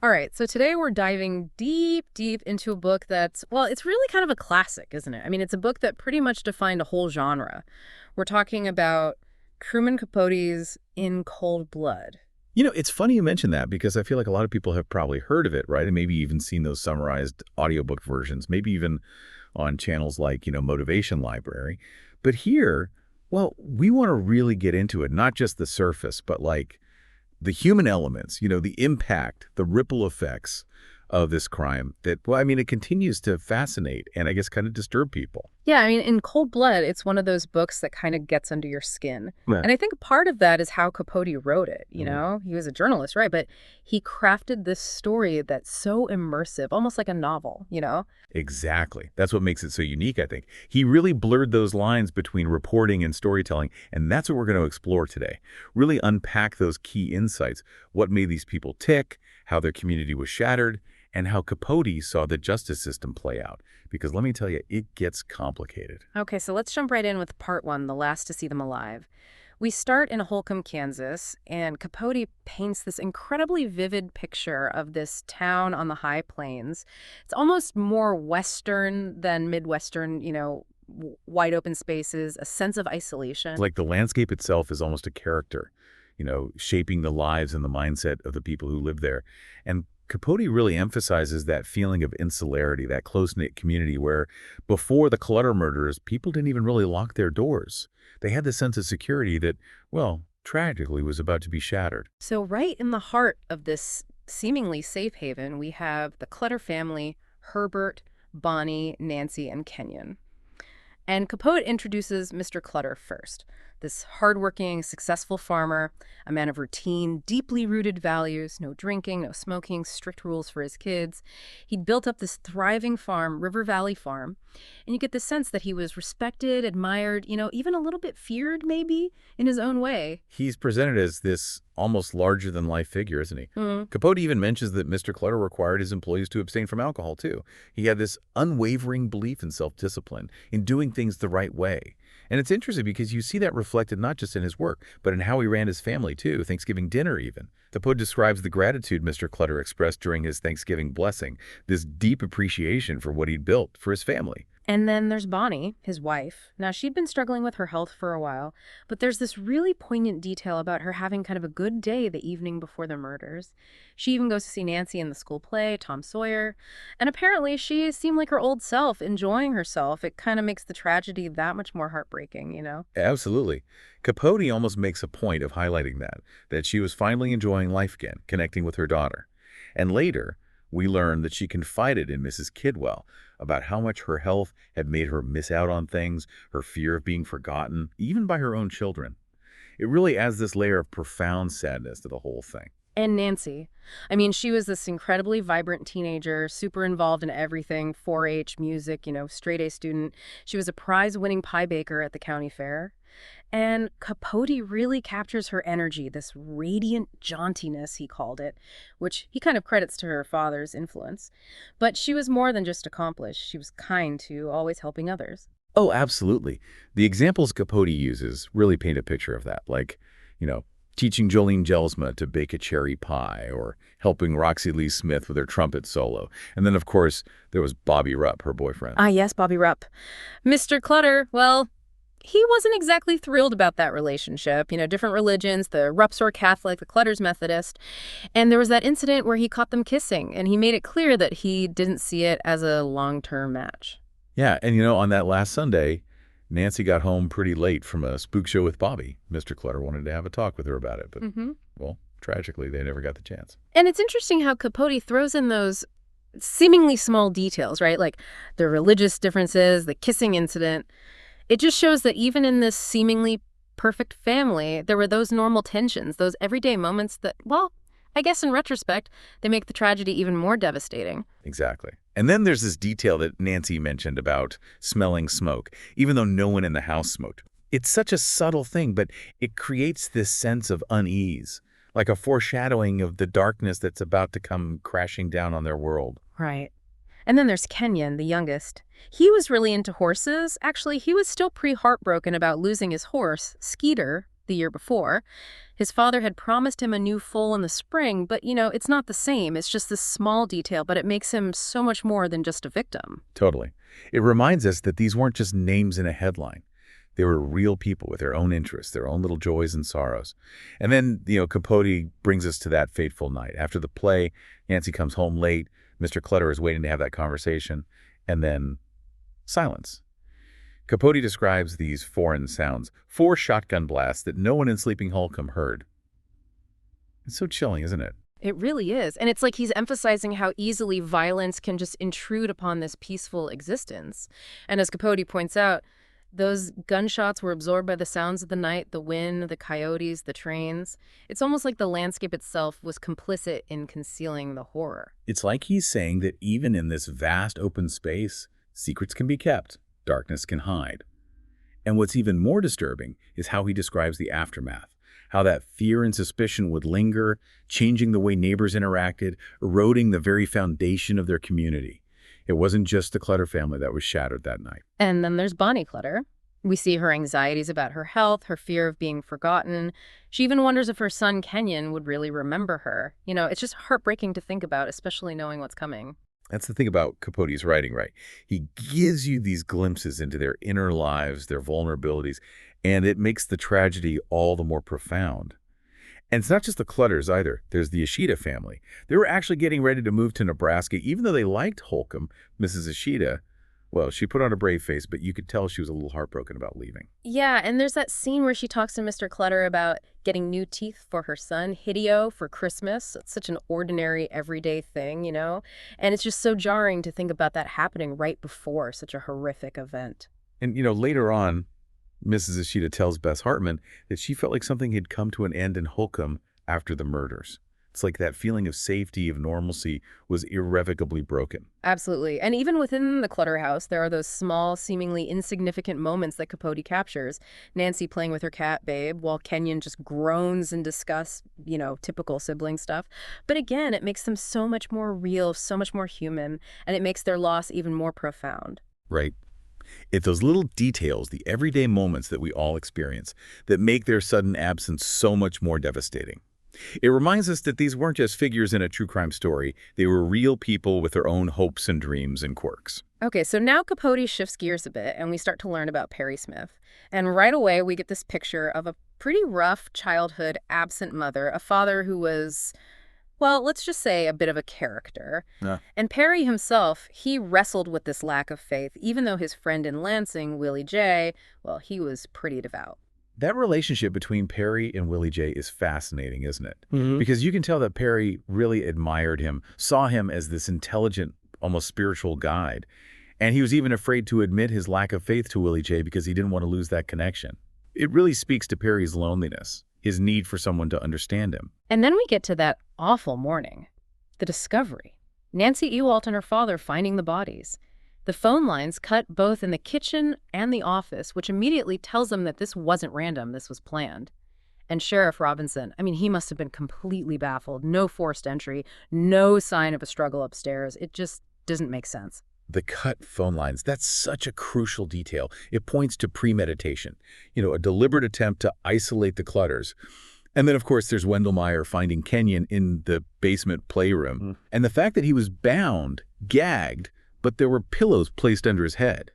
All right, so today we're diving deep, deep into a book that's, well, it's really kind of a classic, isn't it? I mean, it's a book that pretty much defined a whole genre. We're talking about Truman Capote's In Cold Blood. It's funny you mention that because I feel like a lot of people have probably heard of it, right? And maybe even seen those summarized audiobook versions, maybe even on channels like, Motivation Library. But here, well, we want to really get into it, not just the surface, but like the human elements, the impact, the ripple effects of this crime that, well, I mean, it continues to fascinate and I guess kind of disturb people. Yeah, I mean, In Cold Blood, it's one of those books that kind of gets under your skin. Yeah. And I think part of that is how Capote wrote it, you Mhm. know? He was a journalist, right? But he crafted this story that's so immersive, almost like a novel, you know? Exactly. That's what makes it so unique, I think. He really blurred those lines between reporting and storytelling, and that's what we're going to explore today. Really unpack those key insights, what made these people tick, how their community was shattered, and how Capote saw the justice system play out. Because let me tell you, it gets complicated. Okay, so let's jump right in with part one, The Last to See Them Alive. We start in Holcomb, Kansas, and Capote paints this incredibly vivid picture of this town on the high plains. It's almost more Western than Midwestern, wide open spaces, a sense of isolation. Like the landscape itself is almost a character, shaping the lives and the mindset of the people who live there. And Capote really emphasizes that feeling of insularity, that close-knit community where before the Clutter murders, people didn't even really lock their doors. They had the sense of security that, well, tragically was about to be shattered. So, right in the heart of this seemingly safe haven, we have the Clutter family: Herbert, Bonnie, Nancy, and Kenyon. And Capote introduces Mr. Clutter first, this hardworking, successful farmer, a man of routine, deeply rooted values: no drinking, no smoking, strict rules for his kids. He'd built up this thriving farm, River Valley Farm, and you get the sense that he was respected, admired, even a little bit feared, maybe, in his own way. He's presented as this almost larger-than-life figure, isn't he? Mm. Capote even mentions that Mr. Clutter required his employees to abstain from alcohol, too. He had this unwavering belief in self-discipline, in doing things the right way. And it's interesting because you see that reflected not just in his work, but in how he ran his family, too, Thanksgiving dinner even. Capote describes the gratitude Mr. Clutter expressed during his Thanksgiving blessing, this deep appreciation for what he'd built for his family. And then there's Bonnie, his wife. Now, she'd been struggling with her health for a while, but there's this really poignant detail about her having kind of a good day the evening before the murders. She even goes to see Nancy in the school play, Tom Sawyer, and apparently she seemed like her old self, enjoying herself. It kind of makes the tragedy that much more heartbreaking, you know? Absolutely. Capote almost makes a point of highlighting that she was finally enjoying life again, connecting with her daughter. And later, we learn that she confided in Mrs. Kidwell about how much her health had made her miss out on things, her fear of being forgotten, even by her own children. It really adds this layer of profound sadness to the whole thing. And Nancy. I mean, she was this incredibly vibrant teenager, super involved in everything: 4-H, music, straight A student. She was a prize-winning pie baker at the county fair. And Capote really captures her energy, this radiant jauntiness, he called it, which he kind of credits to her father's influence. But she was more than just accomplished. She was kind too, always helping others. Oh, absolutely. The examples Capote uses really paint a picture of that, like, you know, teaching Jolene Gelsma to bake a cherry pie or helping Roxy Lee Smith with her trumpet solo. And then, of course, there was Bobby Rupp, her boyfriend. Ah, yes, Bobby Rupp. Mr. Clutter, well, he wasn't exactly thrilled about that relationship. Different religions: the Rupps were Catholic, the Clutters Methodist. And there was that incident where he caught them kissing, and he made it clear that he didn't see it as a long-term match. Yeah, and on that last Sunday, Nancy got home pretty late from a spook show with Bobby. Mr. Clutter wanted to have a talk with her about it, but, Hmm. well, tragically, they never got the chance. And it's interesting how Capote throws in those seemingly small details, right? Like the religious differences, the kissing incident. It just shows that even in this seemingly perfect family, there were those normal tensions, those everyday moments that, well, I guess in retrospect, they make the tragedy even more devastating. Exactly. And then there's this detail that Nancy mentioned about smelling smoke, even though no one in the house smoked. It's such a subtle thing, but it creates this sense of unease, like a foreshadowing of the darkness that's about to come crashing down on their world. Right. And then there's Kenyon, the youngest. He was really into horses. Actually, he was still pretty heartbroken about losing his horse, Skeeter, the year before. His father had promised him a new foal in the spring, but, it's not the same. It's just this small detail, but it makes him so much more than just a victim. Totally. It reminds us that these weren't just names in a headline. They were real people with their own interests, their own little joys and sorrows. And then, Capote brings us to that fateful night. After the play, Nancy comes home late. Mr. Clutter is waiting to have that conversation. And then silence. Capote describes these foreign sounds, 4 shotgun blasts that no one in Sleeping Holcomb heard. It's so chilling, isn't it? It really is. And it's like he's emphasizing how easily violence can just intrude upon this peaceful existence. And as Capote points out, those gunshots were absorbed by the sounds of the night, the wind, the coyotes, the trains. It's almost like the landscape itself was complicit in concealing the horror. It's like he's saying that even in this vast open space, secrets can be kept, darkness can hide. And what's even more disturbing is how he describes the aftermath, how that fear and suspicion would linger, changing the way neighbors interacted, eroding the very foundation of their community. It wasn't just the Clutter family that was shattered that night. And then there's Bonnie Clutter. We see her anxieties about her health, her fear of being forgotten. She even wonders if her son Kenyon would really remember her. It's just heartbreaking to think about, especially knowing what's coming. That's the thing about Capote's writing, right? He gives you these glimpses into their inner lives, their vulnerabilities, and it makes the tragedy all the more profound. And it's not just the Clutters either. There's the Ishida family. They were actually getting ready to move to Nebraska. Even though they liked Holcomb, Mrs. Ishida, well, she put on a brave face, but you could tell she was a little heartbroken about leaving. Yeah, and there's that scene where she talks to Mr. Clutter about getting new teeth for her son, Hideo, for Christmas. It's such an ordinary, everyday thing, And it's just so jarring to think about that happening right before such a horrific event. And, later on, Mrs. Ishida tells Bess Hartman that she felt like something had come to an end in Holcomb after the murders. It's like that feeling of safety, of normalcy, was irrevocably broken. Absolutely. And even within the Clutter house, there are those small, seemingly insignificant moments that Capote captures. Nancy playing with her cat, Babe, while Kenyon just groans in disgust, typical sibling stuff. But again, it makes them so much more real, so much more human, and it makes their loss even more profound. Right. It's those little details, the everyday moments that we all experience, that make their sudden absence so much more devastating. It reminds us that these weren't just figures in a true crime story. They were real people with their own hopes and dreams and quirks. Okay, so now Capote shifts gears a bit, and we start to learn about Perry Smith. And right away, we get this picture of a pretty rough childhood, absent mother, a father who was, well, let's just say a bit of a character. Yeah. And Perry himself, he wrestled with this lack of faith, even though his friend in Lansing, Willie J., well, he was pretty devout. That relationship between Perry and Willie J is fascinating, isn't it? Mm-hmm. Because you can tell that Perry really admired him, saw him as this intelligent, almost spiritual guide. And he was even afraid to admit his lack of faith to Willie J because he didn't want to lose that connection. It really speaks to Perry's loneliness, his need for someone to understand him. And then we get to that awful morning, the discovery. Nancy Ewalt and her father finding the bodies. The phone lines cut both in the kitchen and the office, which immediately tells them that this wasn't random, this was planned. And Sheriff Robinson, he must have been completely baffled. No forced entry, no sign of a struggle upstairs. It just doesn't make sense. The cut phone lines, that's such a crucial detail. It points to premeditation, a deliberate attempt to isolate the Clutters. And then, of course, there's Wendell Meyer finding Kenyon in the basement playroom. Mm. And the fact that he was bound, gagged, but there were pillows placed under his head.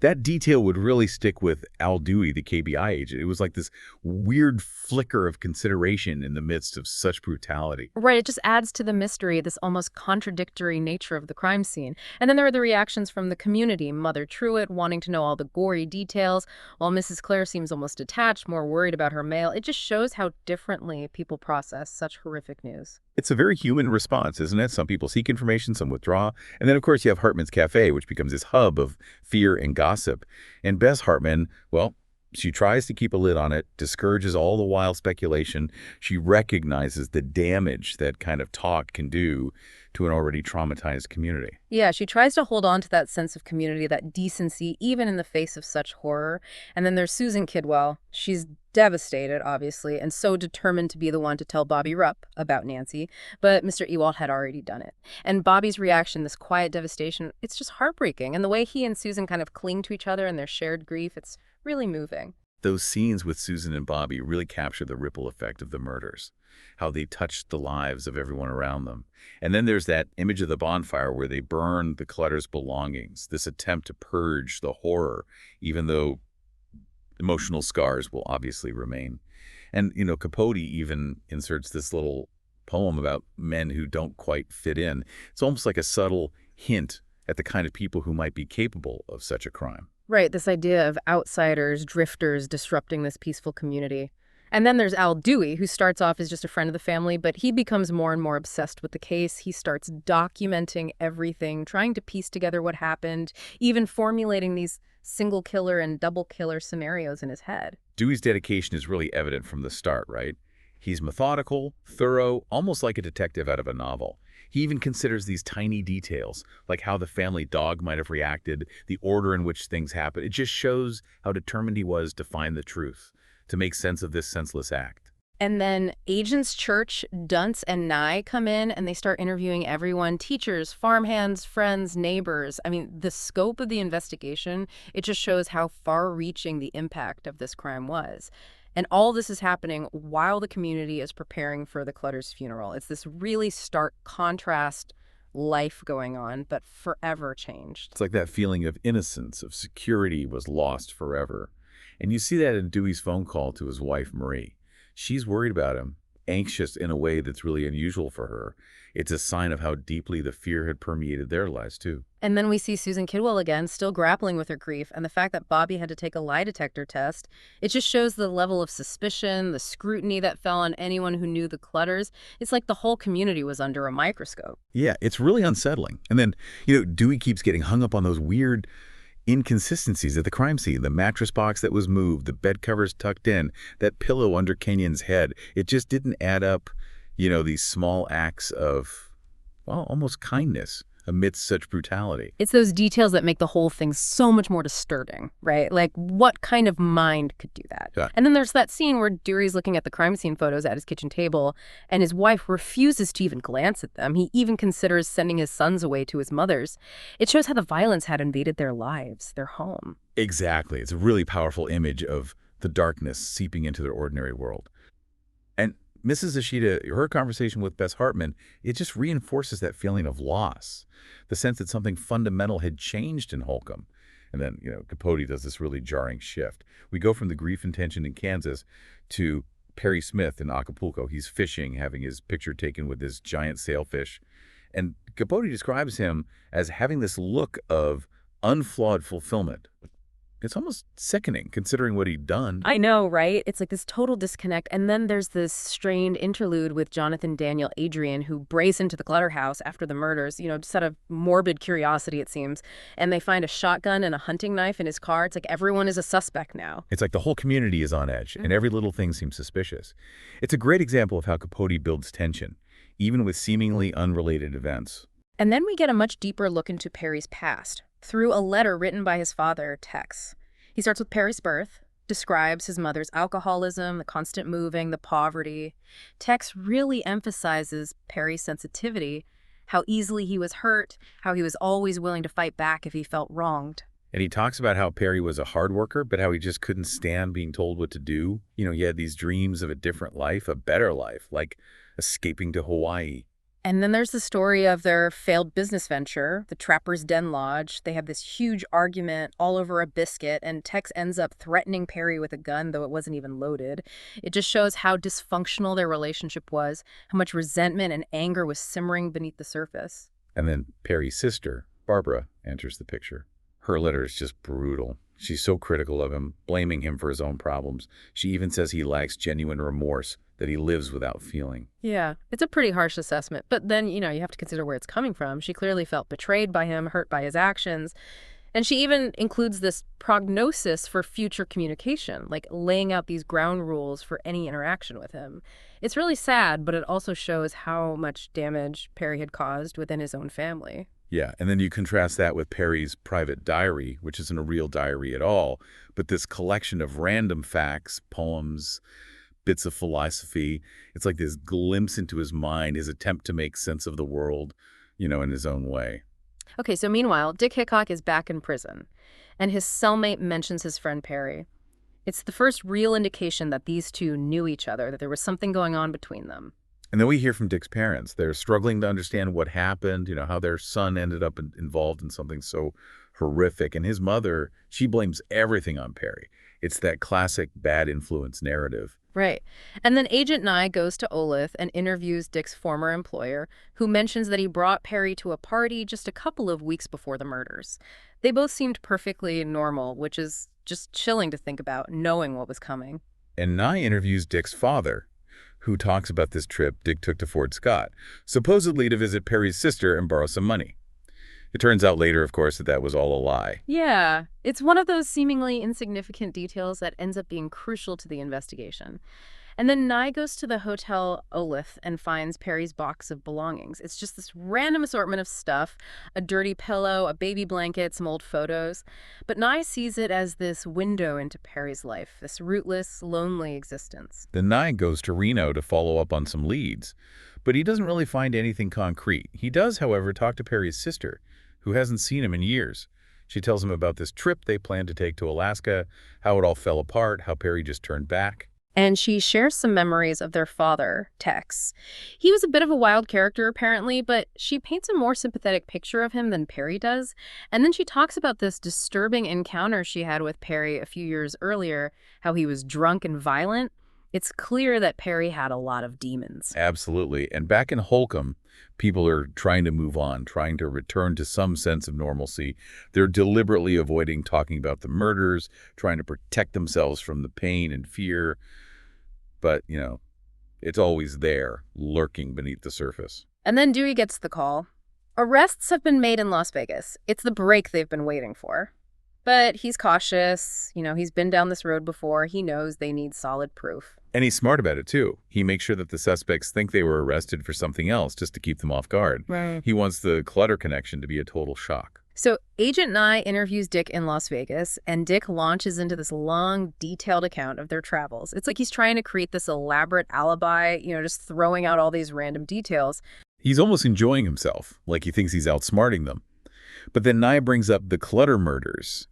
That detail would really stick with Al Dewey, the KBI agent. It was like this weird flicker of consideration in the midst of such brutality. Right, it just adds to the mystery, this almost contradictory nature of the crime scene. And then there are the reactions from the community, Mother Truitt wanting to know all the gory details, while Mrs. Clare seems almost detached, more worried about her mail. It just shows how differently people process such horrific news. It's a very human response, isn't it? Some people seek information, some withdraw. And then, of course, you have Hartman's Cafe, which becomes this hub of fear and gossip. And Bess Hartman, well, she tries to keep a lid on it, discourages all the wild speculation. She recognizes the damage that kind of talk can do to an already traumatized community. Yeah, she tries to hold on to that sense of community, that decency, even in the face of such horror. And then there's Susan Kidwell. She's devastated, obviously, and so determined to be the one to tell Bobby Rupp about Nancy. But Mr. Ewald had already done it. And Bobby's reaction, this quiet devastation, it's just heartbreaking. And the way he and Susan kind of cling to each other in their shared grief, it's really moving. Those scenes with Susan and Bobby really capture the ripple effect of the murders, how they touched the lives of everyone around them. And then there's that image of the bonfire where they burn the Clutter's belongings, this attempt to purge the horror, even though emotional scars will obviously remain. And, Capote even inserts this little poem about men who don't quite fit in. It's almost like a subtle hint at the kind of people who might be capable of such a crime. Right, this idea of outsiders, drifters disrupting this peaceful community. And then there's Al Dewey, who starts off as just a friend of the family, but he becomes more and more obsessed with the case. He starts documenting everything, trying to piece together what happened, even formulating these single killer and double killer scenarios in his head. Dewey's dedication is really evident from the start, right? He's methodical, thorough, almost like a detective out of a novel. He even considers these tiny details, like how the family dog might have reacted, the order in which things happened. It just shows how determined he was to find the truth, to make sense of this senseless act. And then Agents Church, Dunce, and Nye come in and they start interviewing everyone, teachers, farmhands, friends, neighbors. I mean, the scope of the investigation, it just shows how far-reaching the impact of this crime was. And all this is happening while the community is preparing for the Clutter's funeral. It's this really stark contrast life going on, but forever changed. It's like that feeling of innocence, of security was lost forever. And you see that in Dewey's phone call to his wife, Marie. She's worried about him, anxious in a way that's really unusual for her. It's a sign of how deeply the fear had permeated their lives, too. And then we see Susan Kidwell again, still grappling with her grief, and the fact that Bobby had to take a lie detector test. It just shows the level of suspicion, the scrutiny that fell on anyone who knew the Clutters. It's like the whole community was under a microscope. Yeah, it's really unsettling. And then, Dewey keeps getting hung up on those weird inconsistencies at the crime scene. The mattress box that was moved, the bed covers tucked in, that pillow under Kenyon's head. It just didn't add up, these small acts of, well, almost kindness amidst such brutality. It's those details that make the whole thing so much more disturbing, right? Like, what kind of mind could do that? Yeah. And then there's that scene where Dewey's looking at the crime scene photos at his kitchen table, and his wife refuses to even glance at them. He even considers sending his sons away to his mother's. It shows how the violence had invaded their lives, their home. Exactly. It's a really powerful image of the darkness seeping into their ordinary world. And Mrs. Ishida, her conversation with Bess Hartman, it just reinforces that feeling of loss, the sense that something fundamental had changed in Holcomb. And then, Capote does this really jarring shift. We go from the grief and tension in Kansas to Perry Smith in Acapulco. He's fishing, having his picture taken with this giant sailfish. And Capote describes him as having this look of unflawed fulfillment. It's almost sickening, considering what he'd done. I know, right? It's like this total disconnect. And then there's this strained interlude with Jonathan Daniel Adrian, who breaks into the Clutter house after the murders, just out of morbid curiosity, it seems. And they find a shotgun and a hunting knife in his car. It's like everyone is a suspect now. It's like the whole community is on edge, and every little thing seems suspicious. It's a great example of how Capote builds tension, even with seemingly unrelated events. And then we get a much deeper look into Perry's past through a letter written by his father, Tex. He starts with Perry's birth, describes his mother's alcoholism, the constant moving, the poverty. Tex really emphasizes Perry's sensitivity, how easily he was hurt, how he was always willing to fight back if he felt wronged. And he talks about how Perry was a hard worker, but how he just couldn't stand being told what to do. He had these dreams of a different life, a better life, like escaping to Hawaii. And then there's the story of their failed business venture, the Trapper's Den Lodge. They have this huge argument all over a biscuit, and Tex ends up threatening Perry with a gun, though it wasn't even loaded. It just shows how dysfunctional their relationship was, how much resentment and anger was simmering beneath the surface. And then Perry's sister, Barbara, enters the picture. Her letter is just brutal. She's so critical of him, blaming him for his own problems. She even says he lacks genuine remorse, that he lives without feeling. Yeah, it's a pretty harsh assessment. But then, you have to consider where it's coming from. She clearly felt betrayed by him, hurt by his actions. And she even includes this prognosis for future communication, like laying out these ground rules for any interaction with him. It's really sad, but it also shows how much damage Perry had caused within his own family. Yeah, and then you contrast that with Perry's private diary, which isn't a real diary at all, but this collection of random facts, poems, bits of philosophy. It's like this glimpse into his mind, his attempt to make sense of the world, in his own way. Okay, so meanwhile, Dick Hickok is back in prison, and his cellmate mentions his friend Perry. It's the first real indication that these two knew each other, that there was something going on between them. And then we hear from Dick's parents. They're struggling to understand what happened, how their son ended up involved in something so horrific. And his mother, she blames everything on Perry. It's that classic bad influence narrative. Right. And then Agent Nye goes to Olith and interviews Dick's former employer, who mentions that he brought Perry to a party just a couple of weeks before the murders. They both seemed perfectly normal, which is just chilling to think about, knowing what was coming. And Nye interviews Dick's father, who talks about this trip Dick took to Fort Scott, supposedly to visit Perry's sister and borrow some money. It turns out later, of course, that that was all a lie. Yeah, it's one of those seemingly insignificant details that ends up being crucial to the investigation. And then Nye goes to the Hotel Olith and finds Perry's box of belongings. It's just this random assortment of stuff, a dirty pillow, a baby blanket, some old photos. But Nye sees it as this window into Perry's life, this rootless, lonely existence. Then Nye goes to Reno to follow up on some leads, but he doesn't really find anything concrete. He does, however, talk to Perry's sister, who hasn't seen him in years. She tells him about this trip they planned to take to Alaska, how it all fell apart, how Perry just turned back. And she shares some memories of their father, Tex. He was a bit of a wild character, apparently, but she paints a more sympathetic picture of him than Perry does. And then she talks about this disturbing encounter she had with Perry a few years earlier, how he was drunk and violent. It's clear that Perry had a lot of demons. Absolutely. And back in Holcomb, people are trying to move on, trying to return to some sense of normalcy. They're deliberately avoiding talking about the murders, trying to protect themselves from the pain and fear. But, it's always there, lurking beneath the surface. And then Dewey gets the call. Arrests have been made in Las Vegas. It's the break they've been waiting for. But he's cautious. He's been down this road before. He knows they need solid proof. And he's smart about it, too. He makes sure that the suspects think they were arrested for something else just to keep them off guard. Right. He wants the Clutter connection to be a total shock. So Agent Nye interviews Dick in Las Vegas, and Dick launches into this long, detailed account of their travels. It's like he's trying to create this elaborate alibi, just throwing out all these random details. He's almost enjoying himself, like he thinks he's outsmarting them. But then Nye brings up the Clutter murders,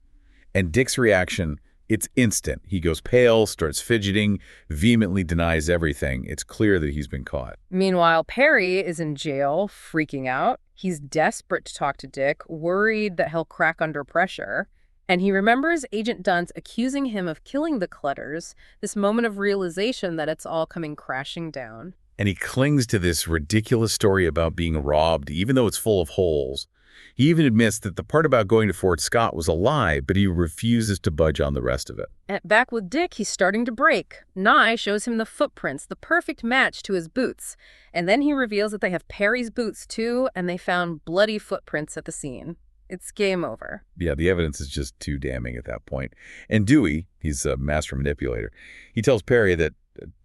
and Dick's reaction, it's instant. He goes pale, starts fidgeting, vehemently denies everything. It's clear that he's been caught. Meanwhile, Perry is in jail, freaking out. He's desperate to talk to Dick, worried that he'll crack under pressure. And he remembers Agent Dunt's accusing him of killing the Clutters, this moment of realization that it's all coming crashing down. And he clings to this ridiculous story about being robbed, even though it's full of holes. He even admits that the part about going to Fort Scott was a lie, but he refuses to budge on the rest of it. Back with Dick, he's starting to break. Nye shows him the footprints, the perfect match to his boots. And then he reveals that they have Perry's boots, too, and they found bloody footprints at the scene. It's game over. Yeah, the evidence is just too damning at that point. And Dewey, he's a master manipulator, he tells Perry that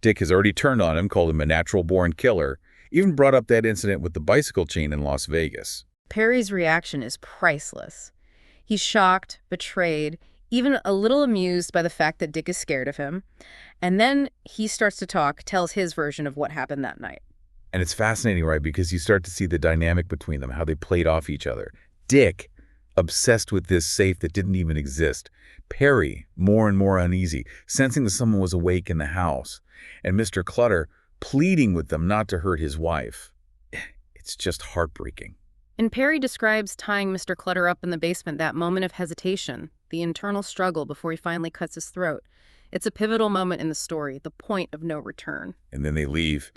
Dick has already turned on him, called him a natural-born killer, even brought up that incident with the bicycle chain in Las Vegas. Perry's reaction is priceless. He's shocked, betrayed, even a little amused by the fact that Dick is scared of him. And then he starts to talk, tells his version of what happened that night. And it's fascinating, right? Because you start to see the dynamic between them, how they played off each other. Dick, obsessed with this safe that didn't even exist. Perry, more and more uneasy, sensing that someone was awake in the house. And Mr. Clutter, pleading with them not to hurt his wife. It's just heartbreaking. And Perry describes tying Mr. Clutter up in the basement, that moment of hesitation, the internal struggle before he finally cuts his throat. It's a pivotal moment in the story, the point of no return. And then they leave.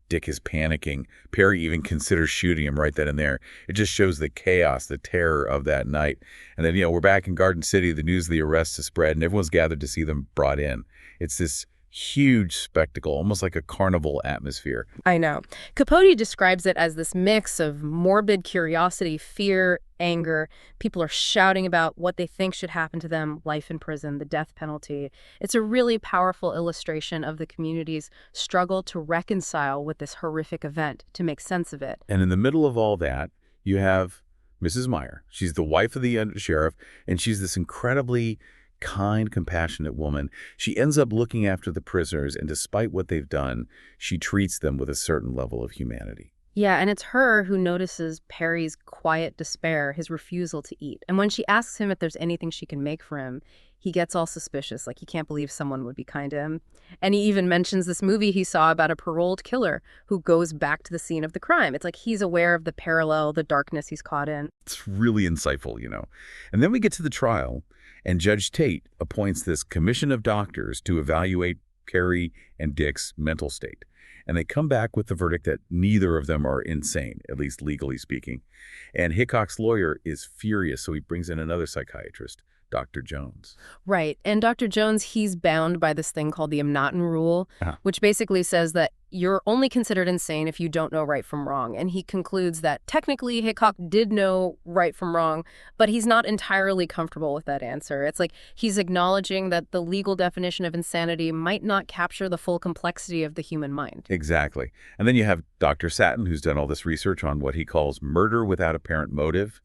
Dick is panicking. Perry even considers shooting him right then and there. It just shows the chaos, the terror of that night. And then, we're back in Garden City. The news of the arrests has spread, and everyone's gathered to see them brought in. It's this huge spectacle, almost like a carnival atmosphere. I know. Capote describes it as this mix of morbid curiosity, fear, anger. People are shouting about what they think should happen to them, life in prison, the death penalty. It's a really powerful illustration of the community's struggle to reconcile with this horrific event, to make sense of it. And in the middle of all that, you have Mrs. Meyer. She's the wife of the sheriff, and she's this incredibly kind, compassionate woman. She ends up looking after the prisoners, and despite what they've done, she treats them with a certain level of humanity. Yeah, and it's her who notices Perry's quiet despair, his refusal to eat. And when she asks him if there's anything she can make for him, he gets all suspicious, like he can't believe someone would be kind to him. And he even mentions this movie he saw about a paroled killer who goes back to the scene of the crime. It's like he's aware of the parallel, the darkness he's caught in. It's really insightful. And then we get to the trial, and Judge Tate appoints this commission of doctors to evaluate Perry and Dick's mental state. And they come back with the verdict that neither of them are insane, at least legally speaking. And Hickok's lawyer is furious, so he brings in another psychiatrist, Dr. Jones. Right. And Dr. Jones, he's bound by this thing called the Amnaten rule, Uh-huh. which basically says that you're only considered insane if you don't know right from wrong. And he concludes that technically Hickok did know right from wrong, but he's not entirely comfortable with that answer. It's like he's acknowledging that the legal definition of insanity might not capture the full complexity of the human mind. Exactly. And then you have Dr. Satin, who's done all this research on what he calls murder without apparent motive.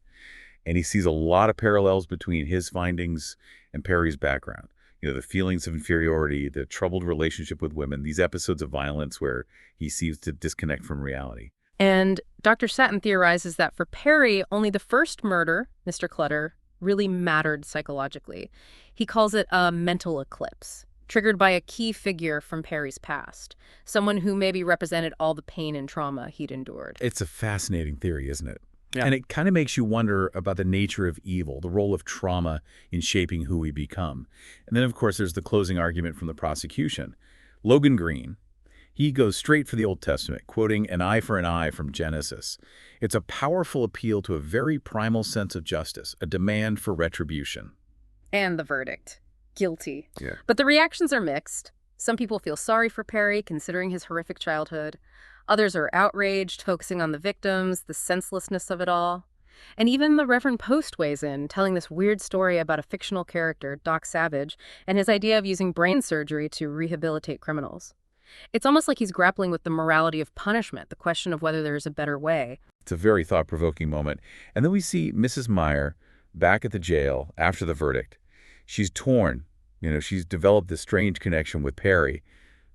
And he sees a lot of parallels between his findings and Perry's background. The feelings of inferiority, the troubled relationship with women, these episodes of violence where he seems to disconnect from reality. And Dr. Satin theorizes that for Perry, only the first murder, Mr. Clutter, really mattered psychologically. He calls it a mental eclipse, triggered by a key figure from Perry's past, someone who maybe represented all the pain and trauma he'd endured. It's a fascinating theory, isn't it? Yeah. And it kind of makes you wonder about the nature of evil, the role of trauma in shaping who we become. And then, of course, there's the closing argument from the prosecution. Logan Green, he goes straight for the Old Testament, quoting an eye for an eye from Genesis. It's a powerful appeal to a very primal sense of justice, a demand for retribution. And the verdict, guilty. Yeah. But the reactions are mixed. Some people feel sorry for Perry, considering his horrific childhood. Others are outraged, focusing on the victims, the senselessness of it all. And even the Reverend Post weighs in, telling this weird story about a fictional character, Doc Savage, and his idea of using brain surgery to rehabilitate criminals. It's almost like he's grappling with the morality of punishment, the question of whether there's a better way. It's a very thought-provoking moment. And then we see Mrs. Meyer back at the jail after the verdict. She's torn. She's developed this strange connection with Perry,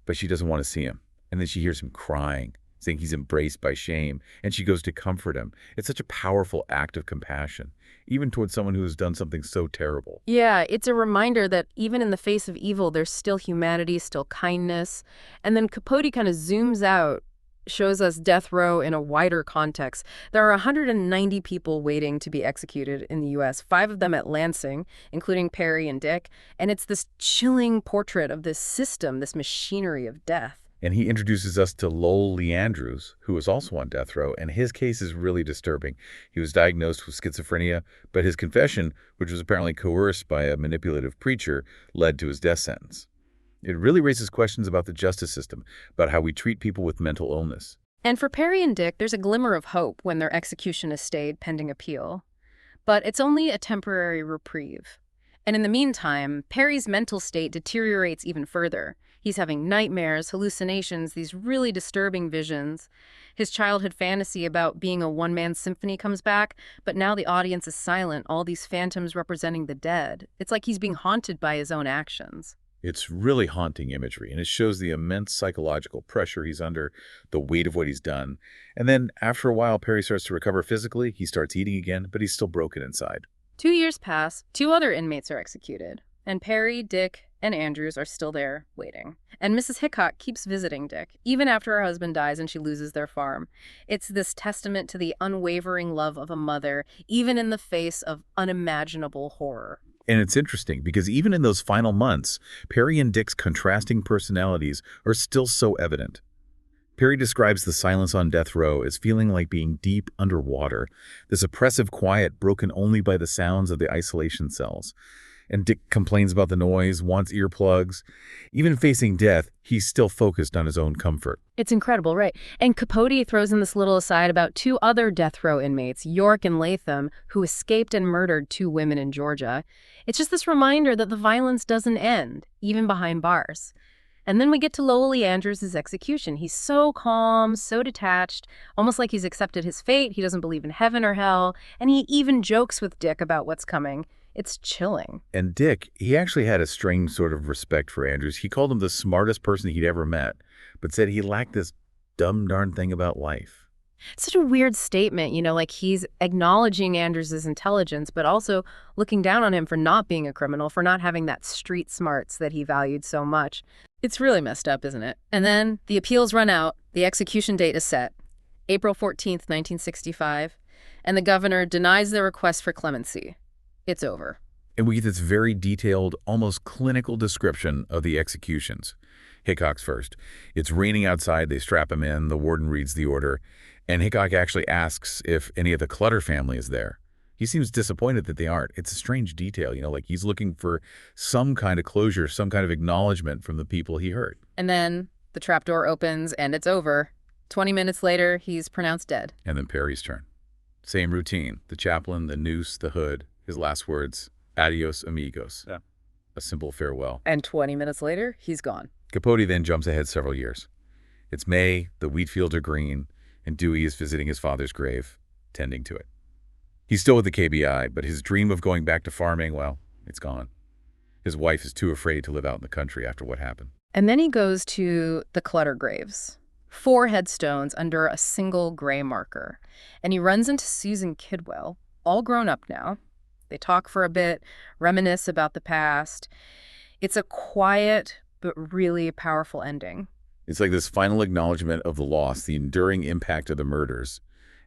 but she doesn't want to see him. And then she hears him crying, saying he's embraced by shame, and she goes to comfort him. It's such a powerful act of compassion, even towards someone who has done something so terrible. Yeah, it's a reminder that even in the face of evil, there's still humanity, still kindness. And then Capote kind of zooms out, shows us death row in a wider context. There are 190 people waiting to be executed in the U.S., 5 of them at Lansing, including Perry and Dick. And it's this chilling portrait of this system, this machinery of death. And he introduces us to Lowell Lee Andrews, who is also on death row, and his case is really disturbing. He was diagnosed with schizophrenia, but his confession, which was apparently coerced by a manipulative preacher, led to his death sentence. It really raises questions about the justice system, about how we treat people with mental illness. And for Perry and Dick, there's a glimmer of hope when their execution is stayed pending appeal. But it's only a temporary reprieve. And in the meantime, Perry's mental state deteriorates even further. He's having nightmares, hallucinations, these really disturbing visions. His childhood fantasy about being a one-man symphony comes back, but now the audience is silent, all these phantoms representing the dead. It's like he's being haunted by his own actions. It's really haunting imagery, and it shows the immense psychological pressure he's under, the weight of what he's done. And then, after a while, Perry starts to recover physically. He starts eating again, but he's still broken inside. 2 years pass, 2 other inmates are executed, and Perry, Dick, and Andrews are still there, waiting. And Mrs. Hickok keeps visiting Dick, even after her husband dies and she loses their farm. It's this testament to the unwavering love of a mother, even in the face of unimaginable horror. And it's interesting, because even in those final months, Perry and Dick's contrasting personalities are still so evident. Perry describes the silence on death row as feeling like being deep underwater, this oppressive quiet broken only by the sounds of the isolation cells. And Dick complains about the noise, wants earplugs. Even facing death, he's still focused on his own comfort. It's incredible, right? And Capote throws in this little aside about 2 other death row inmates, York and Latham, who escaped and murdered 2 women in Georgia. It's just this reminder that the violence doesn't end, even behind bars. And then we get to Lowell Lee Andrews' execution. He's so calm, so detached, almost like he's accepted his fate. He doesn't believe in heaven or hell, and he even jokes with Dick about what's coming. It's chilling. And Dick, he actually had a strange sort of respect for Andrews. He called him the smartest person he'd ever met, but said he lacked this dumb darn thing about life. It's such a weird statement, like he's acknowledging Andrews's intelligence, but also looking down on him for not being a criminal, for not having that street smarts that he valued so much. It's really messed up, isn't it? And then the appeals run out. The execution date is set, April 14th, 1965, and the governor denies their request for clemency. It's over. And we get this very detailed, almost clinical description of the executions. Hickok's first. It's raining outside, they strap him in, the warden reads the order, and Hickok actually asks if any of the Clutter family is there. He seems disappointed that they aren't. It's a strange detail, like he's looking for some kind of closure, some kind of acknowledgement from the people he hurt. And then the trapdoor opens and it's over. 20 minutes later, he's pronounced dead. And then Perry's turn. Same routine. The chaplain, the noose, the hood. His last words, adios amigos. Yeah. A simple farewell. And 20 minutes later, he's gone. Capote then jumps ahead several years. It's May, the wheat fields are green, and Dewey is visiting his father's grave, tending to it. He's still with the KBI, but his dream of going back to farming, well, it's gone. His wife is too afraid to live out in the country after what happened. And then he goes to the Clutter graves. 4 headstones under a single gray marker. And he runs into Susan Kidwell, all grown up now. They talk for a bit, reminisce about the past. It's a quiet but really powerful ending. It's like this final acknowledgement of the loss, the enduring impact of the murders.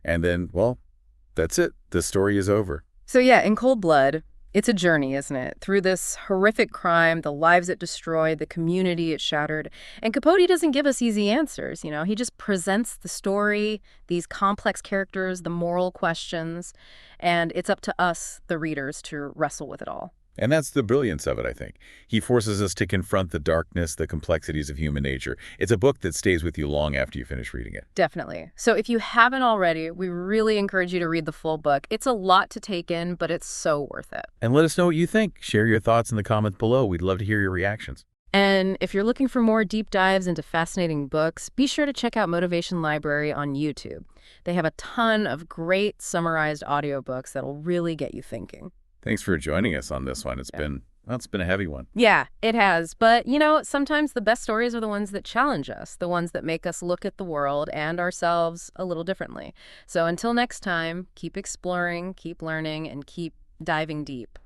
And then, well, that's it. The story is over. So yeah, in cold blood, it's a journey, isn't it? Through this horrific crime, the lives it destroyed, the community it shattered. And Capote doesn't give us easy answers, He just presents the story, these complex characters, the moral questions, and it's up to us, the readers, to wrestle with it all. And that's the brilliance of it, I think. He forces us to confront the darkness, the complexities of human nature. It's a book that stays with you long after you finish reading it. Definitely. So if you haven't already, we really encourage you to read the full book. It's a lot to take in, but it's so worth it. And let us know what you think. Share your thoughts in the comments below. We'd love to hear your reactions. And if you're looking for more deep dives into fascinating books, be sure to check out Motivation Library on YouTube. They have a ton of great summarized audiobooks that'll really get you thinking. Thanks for joining us on this one. It's been a heavy one. Yeah, it has. But, sometimes the best stories are the ones that challenge us, the ones that make us look at the world and ourselves a little differently. So until next time, keep exploring, keep learning, and keep diving deep.